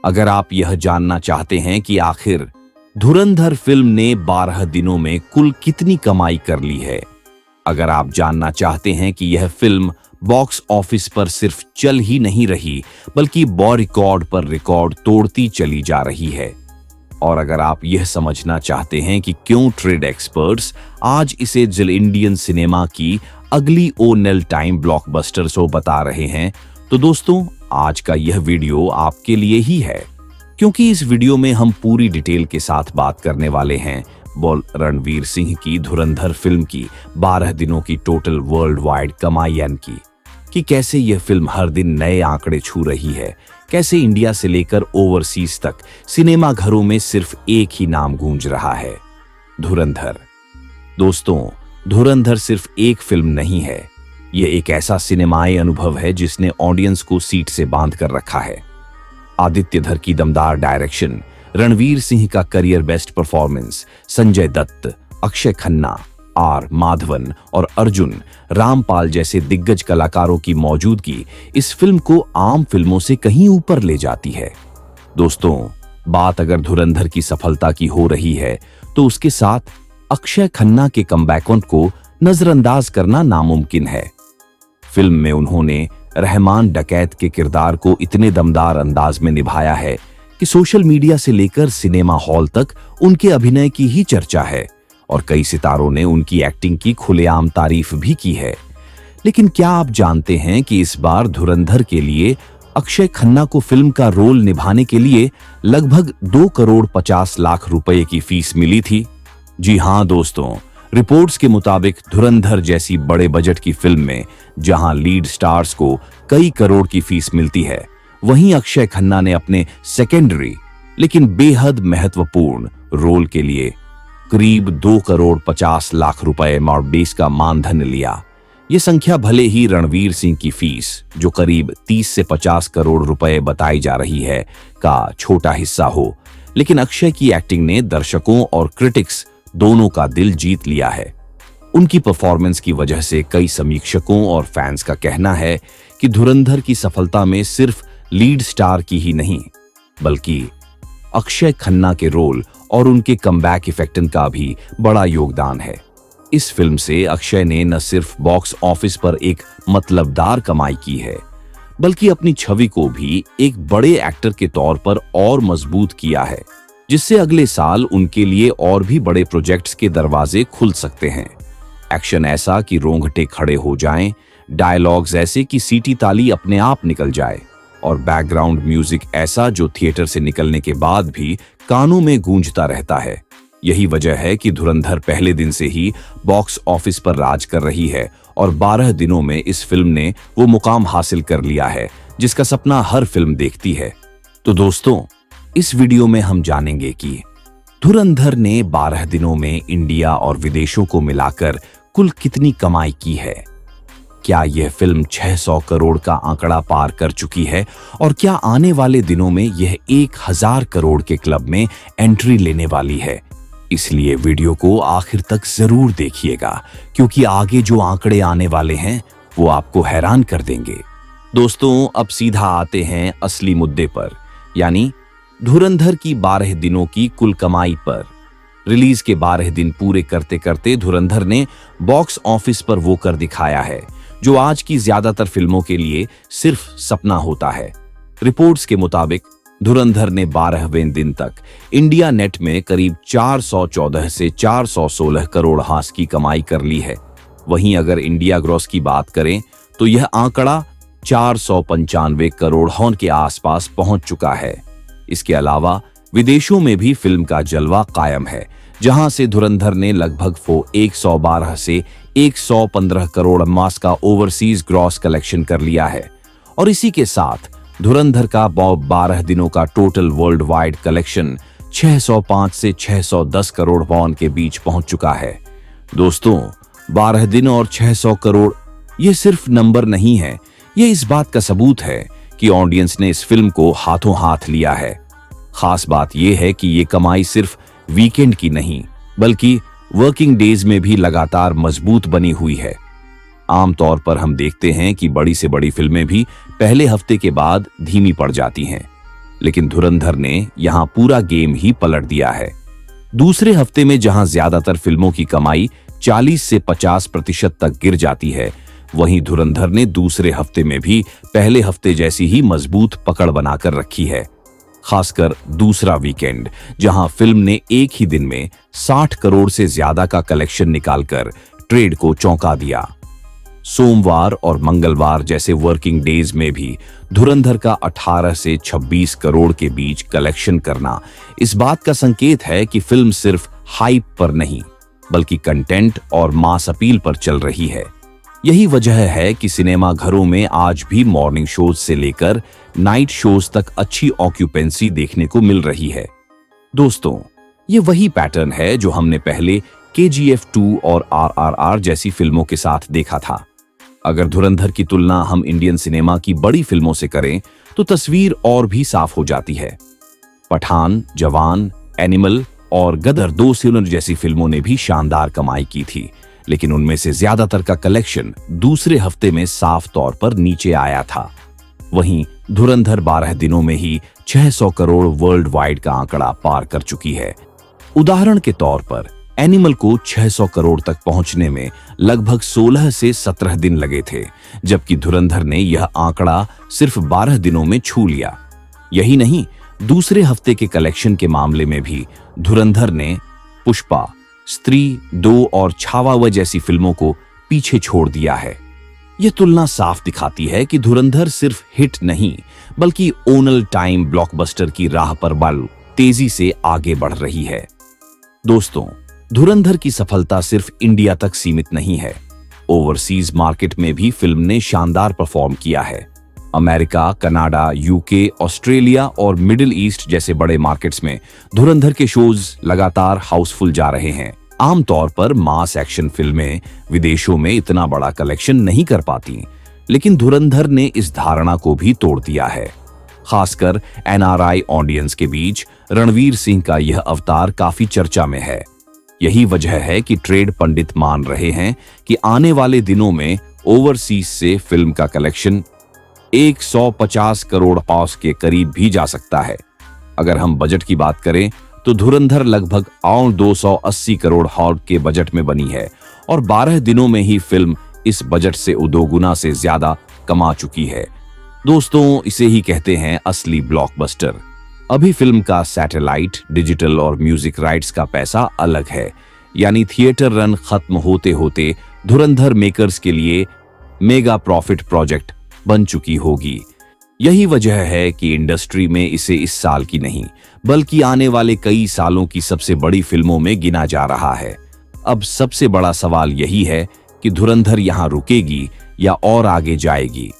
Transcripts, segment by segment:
अगर आप यह जानना चाहते हैं कि आखिर धुरंधर फिल्म ने 12 दिनों में कुल कितनी कमाई कर ली है, अगर आप जानना चाहते हैं कि यह फिल्म बॉक्स ऑफिस पर सिर्फ चल ही नहीं रही बल्कि रिकॉर्ड पर रिकॉर्ड तोड़ती चली जा रही है, और अगर आप यह समझना चाहते हैं कि क्यों ट्रेड एक्सपर्ट्स आज इसे इंडियन सिनेमा की अगली ऑल टाइम ब्लॉकबस्टर शो बता रहे हैं, तो दोस्तों आज का यह वीडियो आपके लिए ही है, क्योंकि इस वीडियो में हम पूरी डिटेल के साथ बात करने वाले हैं रणवीर सिंह की धुरंधर फिल्म की 12 दिनों की टोटल वर्ल्ड वाइड कमाई कि कैसे यह फिल्म हर दिन नए आंकड़े छू रही है, कैसे इंडिया से लेकर ओवरसीज तक सिनेमा घरों में सिर्फ एक ही नाम गूंज रहा है, धुरंधर। दोस्तों, धुरंधर सिर्फ एक फिल्म नहीं है, यह एक ऐसा सिनेमाई अनुभव है जिसने ऑडियंस को सीट से बांध कर रखा है। आदित्य धर की दमदार डायरेक्शन, रणवीर सिंह का career best performance, Sanjay Dutt, Akshay Khanna, R Madhavan और अर्जुन रामपाल जैसे दिग्गज कलाकारों की मौजूदगी इस फिल्म को आम फिल्मों से कहीं ऊपर ले जाती है। दोस्तों, बात अगर धुरंधर की सफलता की हो रही है तो उसके साथ अक्षय खन्ना के कमबैक को नजरअंदाज करना नामुमकिन है। फिल्म में उन्होंने रहमान डकैत के किरदार को इतने दमदार अंदाज में निभाया है कि सोशल मीडिया से लेकर सिनेमा हॉल तक उनके अभिनय की ही चर्चा है और कई सितारों ने उनकी एक्टिंग की खुलेआम तारीफ भी की है। लेकिन क्या आप जानते हैं कि इस बार धुरंधर के लिए अक्षय खन्ना को फिल्म का रोल निभाने के लिए लगभग 2,50,00,000 रुपए की फीस मिली थी? जी हां दोस्तों, रिपोर्ट्स के मुताबिक धुरंधर जैसी बड़े बजट की फिल्म में जहां लीड स्टार्स को कई करोड़ की फीस मिलती है, वहीं अक्षय खन्ना ने अपने सेकेंडरी लेकिन बेहद महत्वपूर्ण रोल के लिए करीब 2,50,00,000 रुपए बेस का मानधन लिया। यह संख्या भले ही रणवीर सिंह की फीस, जो करीब 30 से 50 करोड़ रुपए बताई जा रही है, का छोटा हिस्सा हो, लेकिन अक्षय की एक्टिंग ने दर्शकों और क्रिटिक्स दोनों का दिल जीत लिया है। उनकी परफॉर्मेंस की वजह से कई समीक्षकों और फैंस का कहना है कि धुरंधर की सफलता में सिर्फ लीड स्टार की ही नहीं बल्कि अक्षय खन्ना के रोल और उनके कमबैक इफेक्ट का भी बड़ा योगदान है। इस फिल्म से अक्षय ने न सिर्फ बॉक्स ऑफिस पर एक मतलबदार कमाई की है, बल्कि अपनी छवि को भी एक बड़े एक्टर के तौर पर और मजबूत किया है, जिससे अगले साल उनके लिए और भी बड़े प्रोजेक्ट्स के दरवाजे खुल सकते हैं। एक्शन ऐसा कि रोंगटे खड़े हो जाएं, डायलॉग्स ऐसे कि सीटी ताली अपने आप निकल जाए, और बैकग्राउंड म्यूजिक ऐसा जो थिएटर से निकलने के बाद भी कानों में गूंजता रहता है। यही वजह है कि धुरंधर पहले दिन से ही बॉक्स ऑफिस पर राज कर रही है और 12 दिनों में इस फिल्म ने वो मुकाम हासिल कर लिया है जिसका सपना हर फिल्म देखती है। तो दोस्तों, इस वीडियो में हम जानेंगे कि धुरंधर ने 12 दिनों में इंडिया और विदेशों को मिलाकर कुल कितनी कमाई की है, क्या यह फिल्म 600 करोड़ का आंकड़ा पार कर चुकी है और क्या आने वाले दिनों में यह 1000 करोड़ के क्लब में एंट्री लेने वाली है। इसलिए वीडियो को आखिर तक जरूर देखिएगा, क्योंकि आगे जो आंकड़े आने वाले हैं वो आपको हैरान कर देंगे। दोस्तों, अब सीधा आते हैं असली मुद्दे पर, यानी धुरंधर की 12 दिनों की कुल कमाई पर। रिलीज के 12 दिन पूरे करते करते धुरंधर ने बॉक्स ऑफिस पर वो कर दिखाया है जो आज की ज्यादातर फिल्मों के लिए सिर्फ सपना होता है। रिपोर्ट्स के मुताबिक धुरंधर ने 12वें दिन तक इंडिया नेट में करीब 414 से 416 करोड़ हांस की कमाई कर ली है। वहीं अगर इंडिया ग्रॉस की बात करें तो यह आंकड़ा 495 करोड़ हॉन के आसपास पहुंच चुका है। इसके अलावा विदेशों में भी फिल्म का जलवा कायम है, जहां से धुरंधर ने लगभग 112 से 115 करोड़ मास का ओवरसीज ग्रॉस कलेक्शन कर लिया है, और इसी के साथ धुरंधर का 12 दिनों का टोटल वर्ल्ड वाइड कलेक्शन 605 से 610 करोड़ वॉन के बीच पहुंच चुका है। दोस्तों, 12 दिन और 600 करोड़ ये सिर्फ नंबर नहीं है, ये इस बात का सबूत है कि ऑडियंस ने इस फिल्म को हाथों हाथ लिया है। खास बात यह है कि ये कमाई सिर्फ वीकेंड की नहीं बल्कि वर्किंग डेज में भी लगातार मजबूत बनी हुई है। आमतौर पर हम देखते हैं कि बड़ी से बड़ी फिल्में भी पहले हफ्ते के बाद धीमी पड़ जाती हैं, लेकिन धुरंधर ने यहां पूरा गेम ही पलट दिया है। दूसरे हफ्ते में जहां ज्यादातर फिल्मों की कमाई 40 से 50% तक गिर जाती है, वहीं धुरंधर ने दूसरे हफ्ते में भी पहले हफ्ते जैसी ही मजबूत पकड़ बनाकर रखी है। खासकर दूसरा वीकेंड, जहां फिल्म ने एक ही दिन में 60 करोड़ से ज्यादा का कलेक्शन निकालकर ट्रेड को चौंका दिया। सोमवार और मंगलवार जैसे वर्किंग डेज में भी धुरंधर का 18 से 26 करोड़ के बीच कलेक्शन करना इस बात का संकेत है कि फिल्म सिर्फ हाइप पर नहीं, बल्कि कंटेंट और मास अपील पर चल रही है। यही वजह है कि सिनेमा घरों में आज भी मॉर्निंग शोज से लेकर नाइट शोज तक अच्छी ऑक्यूपेंसी देखने को मिल रही है। दोस्तों, ये वही पैटर्न है जो हमने पहले KGF 2 और RRR जैसी फिल्मों के साथ देखा था। अगर धुरंधर की तुलना हम इंडियन सिनेमा की बड़ी फिल्मों से करें तो तस्वीर और भी साफ हो जाती है। पठान, जवान, एनिमल और गदर 2 सिलर जैसी फिल्मों ने भी शानदार कमाई की थी, लेकिन उनमें से ज्यादातर का कलेक्शन दूसरे हफ्ते में साफ तौर पर नीचे आया था। वहीं धुरंधर 12 दिनों में ही 600 करोड़ वर्ल्ड वाइड का आंकड़ा पार कर चुकी है। उदाहरण के तौर पर एनिमल को 600 करोड़ तक पहुंचने में लगभग 16 से 17 दिन लगे थे, जबकि धुरंधर ने यह आंकड़ा सिर्फ 12 दिनों में छू लिया। यही नहीं, दूसरे हफ्ते के कलेक्शन के मामले में भी धुरंधर ने पुष्पा, स्त्री 2 और छावा जैसी फिल्मों को पीछे छोड़ दिया है। यह तुलना साफ दिखाती है कि धुरंधर सिर्फ हिट नहीं, बल्कि ओनल टाइम ब्लॉकबस्टर की राह पर बल तेजी से आगे बढ़ रही है। दोस्तों, धुरंधर की सफलता सिर्फ इंडिया तक सीमित नहीं है। ओवरसीज मार्केट में भी फिल्म ने शानदार परफॉर्म किया है। अमेरिका, कनाडा, यूके, ऑस्ट्रेलिया और मिडिल ईस्ट जैसे बड़े मार्केट्स में धुरंधर के शोज लगातार हाउसफुल जा रहे हैं। आमतौर पर मास एक्शन फिल्में विदेशों में इतना बड़ा कलेक्शन नहीं कर पाती, लेकिन धुरंधर ने इस धारणा को भी तोड़ दिया है। खासकर NRI ऑडियंस के बीच रणवीर सिंह का यह अवतार काफी चर्चा में है। यही वजह है कि ट्रेड पंडित मान रहे हैं कि आने वाले दिनों में ओवरसीज से फिल्म का कलेक्शन 150 करोड़ पाउंड के करीब भी जा सकता है। अगर हम बजट की बात करें तो धुरंधर लगभग 280 करोड़ हॉल के बजट में बनी है और 12 दिनों में ही फिल्म इस बजट से 2 गुना से ज्यादा कमा चुकी है। दोस्तों, इसे ही कहते हैं असली ब्लॉकबस्टर। अभी फिल्म का सैटेलाइट, डिजिटल और म्यूजिक राइट्स का पैसा अलग है, यानी थिएटर रन खत्म होते होते धुरंधर मेकर्स के लिए मेगा प्रॉफिट प्रोजेक्ट बन चुकी होगी। यही वजह है कि इंडस्ट्री में इसे इस साल की नहीं, बल्कि आने वाले कई सालों की सबसे बड़ी फिल्मों में गिना जा रहा है। अब सबसे बड़ा सवाल यही है कि धुरंधर यहां रुकेगी या और आगे जाएगी।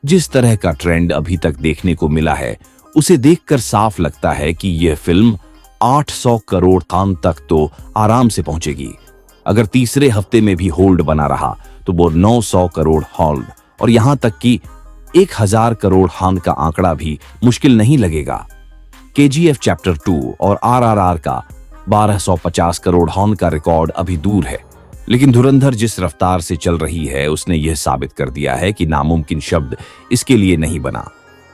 जिस तरह का ट्रेंड अभी तक देखने को मिला है, उसे देखकर साफ लगता है कि यह फिल्म 800 करोड़ तक तो आराम से पहुंचेगी। अगर तीसरे हफ्ते में भी होल्ड बना रहा तो वो 900 करोड़ होल्ड और यहां तक कि 1000 करोड़ हान का आंकड़ा भी मुश्किल नहीं लगेगा। KGF चैप्टर 2 और RRR का 1250 करोड़ हॉन का रिकॉर्ड अभी दूर है, लेकिन धुरंधर जिस रफ्तार से चल रही है उसने यह साबित कर दिया है कि नामुमकिन शब्द इसके लिए नहीं बना।